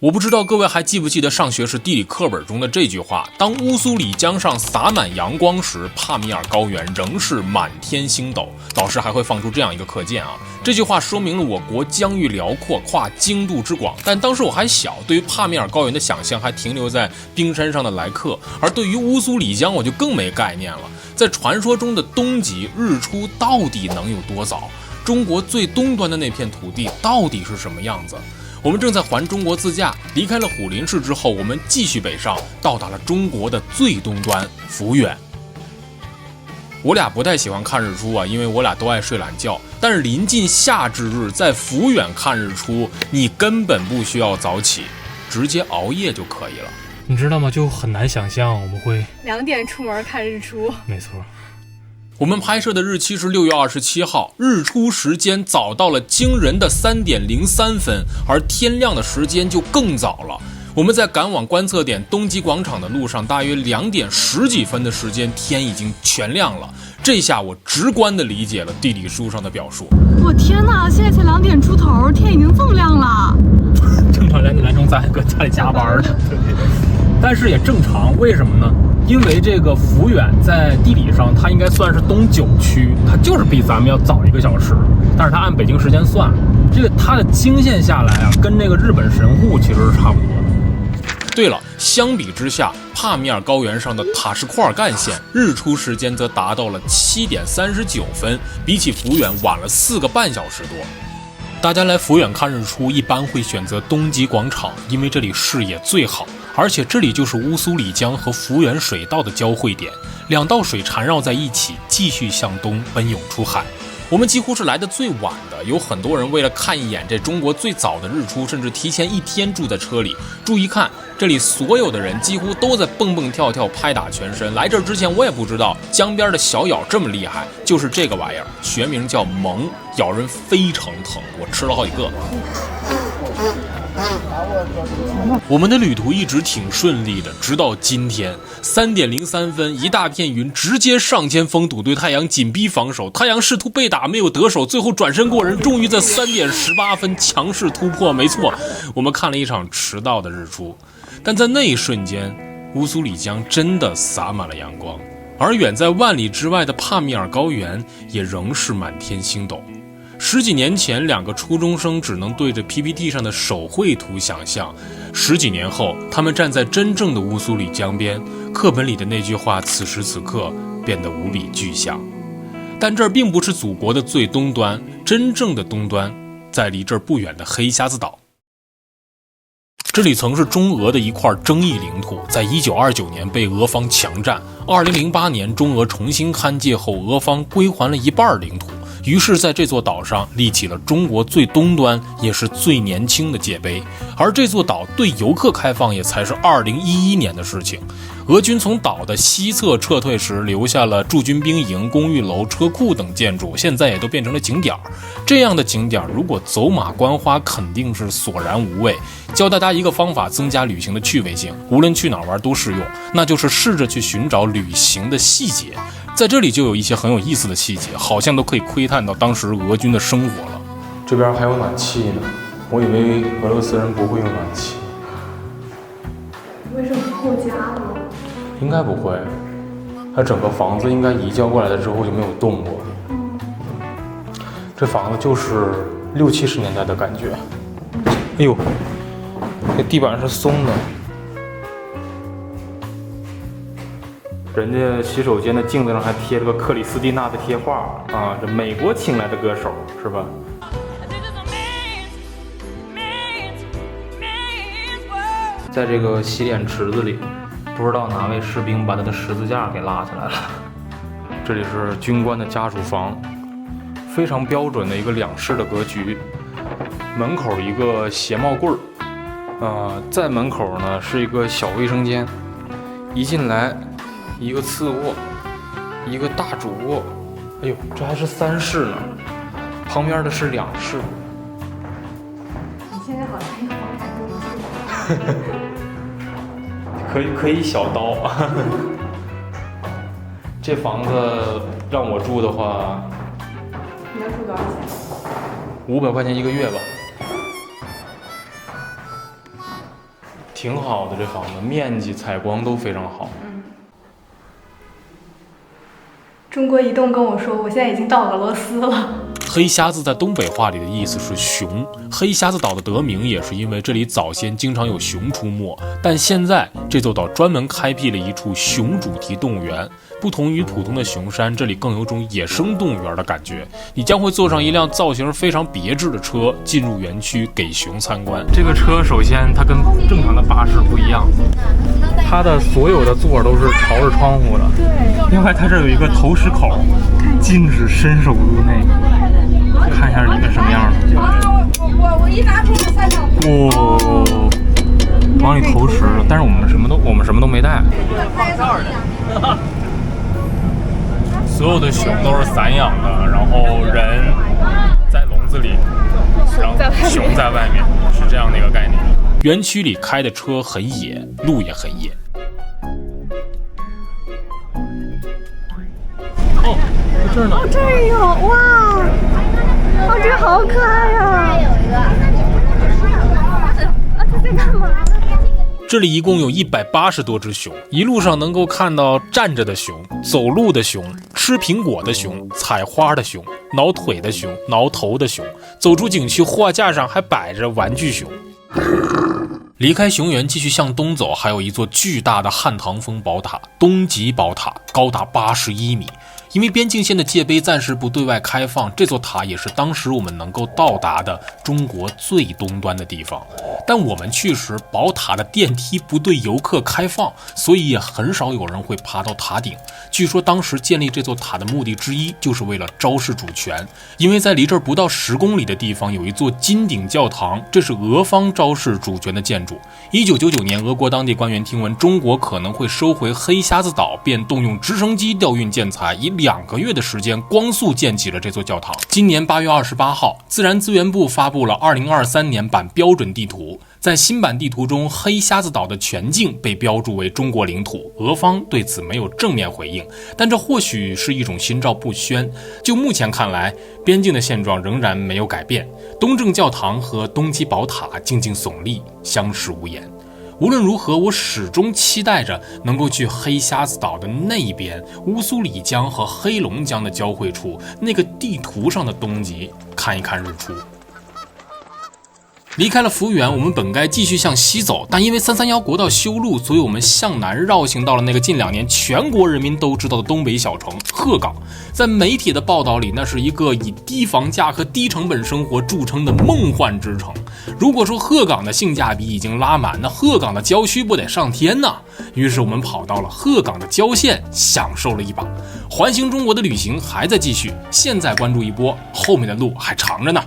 我不知道各位还记不记得上学时地理课本中的这句话：当乌苏里江上洒满阳光时，帕米尔高原仍是满天星斗。导师还会放出这样一个课件啊，这句话说明了我国疆域辽阔，跨经度之广。但当时我还小，对于帕米尔高原的想象还停留在冰山上的来客，而对于乌苏里江我就更没概念了。在传说中的东极，日出到底能有多早？中国最东端的那片土地到底是什么样子？我们正在环中国自驾，离开了虎林市之后，我们继续北上，到达了中国的最东端抚远。我俩不太喜欢看日出啊，因为我俩都爱睡懒觉。但是临近夏至日，在抚远看日出，你根本不需要早起，直接熬夜就可以了。你知道吗？就很难想象我们会2点出门看日出。没错。我们拍摄的日期是6月27号，日出时间早到了惊人的3点03分，而天亮的时间就更早了。我们在赶往观测点东极广场的路上，大约2点10几分的时间，天已经全亮了。这下我直观地理解了地理书上的表述。我天哪，现在才2点出头，天已经这么亮了。正常2点来钟咱还搁家里加班呢，但是也正常，为什么呢？因为这个抚远在地理上它应该算是东9区，它就是比咱们要早1个小时，但是它按北京时间算，这个它的经线下来啊，跟那个日本神户其实是差不多的。对了，相比之下，帕米尔高原上的塔什库尔干线日出时间则达到了7点39分，比起抚远晚了4个半小时多。大家来抚远看日出一般会选择东极广场，因为这里视野最好，而且这里就是乌苏里江和抚远水道的交汇点，两道水缠绕在一起，继续向东奔涌出海。我们几乎是来的最晚的，有很多人为了看一眼这中国最早的日出，甚至提前1天住在车里。注意看，这里所有的人几乎都在蹦蹦跳跳，拍打全身。来这之前我也不知道江边的小咬这么厉害，就是这个玩意儿，学名叫獴，咬人非常疼，我吃了好几个。我们的旅途一直挺顺利的，直到今天3点03分，一大片云直接上前封堵，对太阳紧逼防守。太阳试图被打，没有得手，最后转身过人，终于在3点18分强势突破。没错，我们看了一场迟到的日出，但在那一瞬间，乌苏里江真的洒满了阳光，而远在万里之外的帕米尔高原也仍是满天星斗。10几年前，2个初中生只能对着 PPT 上的手绘图想象，10几年后，他们站在真正的乌苏里江边，课本里的那句话此时此刻变得无比具象。但这儿并不是祖国的最东端，真正的东端在离这儿不远的黑瞎子岛。这里曾是中俄的一块争议领土，在1929年被俄方强占，2008年中俄重新勘界后，俄方归还了一半领土。于是在这座岛上立起了中国最东端也是最年轻的界碑，而这座岛对游客开放也才是2011年的事情。俄军从岛的西侧撤退时留下了驻军兵营、公寓楼、车库等建筑，现在也都变成了景点。这样的景点如果走马观花肯定是索然无味。教大家一个方法增加旅行的趣味性，无论去哪儿玩都适用，那就是试着去寻找旅行的细节。在这里就有一些很有意思的细节，好像都可以窥探到当时俄军的生活了。这边还有暖气呢，我以为俄罗斯人不会用暖气。为什么破家了？应该不会，它整个房子应该移交过来了之后就没有动过。这房子就是60、70年代的感觉。哎呦，这地板是松的。人家洗手间的镜子上还贴了个克里斯蒂娜的贴画啊，这美国请来的歌手是吧？在这个洗脸池子里，不知道哪位士兵把他的十字架给拉起来了。这里是军官的家属房，非常标准的一个2室的格局。门口一个鞋帽柜儿，在门口呢是一个小卫生间，一进来一个次卧，一个大主卧。哎呦，这还是3室呢，旁边的是2室。你现在好像有房产中介。可以小刀。这房子让我住的话，你要住多少钱？ 500块钱1个月吧。挺好的，这房子面积、采光都非常好。中国移动跟我说，我现在已经到俄罗斯了。黑瞎子在东北话里的意思是熊，黑瞎子岛的得名也是因为这里早先经常有熊出没，但现在这座岛专门开辟了一处熊主题动物园。不同于普通的熊山，这里更有种野生动物园的感觉。你将会坐上一辆造型非常别致的车，进入园区给熊参观。这个车首先它跟正常的巴士不一样，它的所有的座都是朝着窗户的。对。另外，它这有一个投食口，禁止伸手入内。看一下里面什么样的。我一拿出来3张。哦，往里投食了，但是我们什么都没带。所有的熊都是散养的，然后人在笼子里，然后熊在外面，是这样的一个概念。园区里开的车很野，路也很野。哦，这儿呢。这儿有哇！哦，这个好可爱呀！这有一个。啊，它在干嘛？这里一共有180多只熊，一路上能够看到站着的熊、走路的熊、吃苹果的熊、采花的熊、挠腿的熊、挠头的熊。走出景区，货架上还摆着玩具熊。离开熊园继续向东走，还有一座巨大的汉唐风宝塔——东极宝塔，高达81米。因为边境线的界碑暂时不对外开放，这座塔也是当时我们能够到达的中国最东端的地方。但我们去时，宝塔的电梯不对游客开放，所以也很少有人会爬到塔顶。据说当时建立这座塔的目的之一，就是为了昭示主权。因为在离这儿不到10公里的地方有一座金顶教堂，这是俄方昭示主权的建筑。1999年，俄国当地官员听闻中国可能会收回黑瞎子岛，便动用直升机调运建材，以2个月的时间光速建起了这座教堂。今年8月28号，自然资源部发布了2023年版标准地图。在新版地图中，黑瞎子岛的全境被标注为中国领土，俄方对此没有正面回应，但这或许是一种心照不宣。就目前看来，边境的现状仍然没有改变，东正教堂和东极宝塔静静耸立，相视无言。无论如何，我始终期待着能够去黑瞎子岛的那一边，乌苏里江和黑龙江的交汇处，那个地图上的东极，看一看日出。离开了福源，我们本该继续向西走，但因为331国道修路，所以我们向南绕行到了那个近2年全国人民都知道的东北小城鹤岗。在媒体的报道里，那是一个以低房价和低成本生活著称的梦幻之城。如果说鹤岗的性价比已经拉满，那鹤岗的郊区不得上天呢？于是我们跑到了鹤岗的郊县，享受了一把。环行中国的旅行还在继续，现在关注一波，后面的路还长着呢。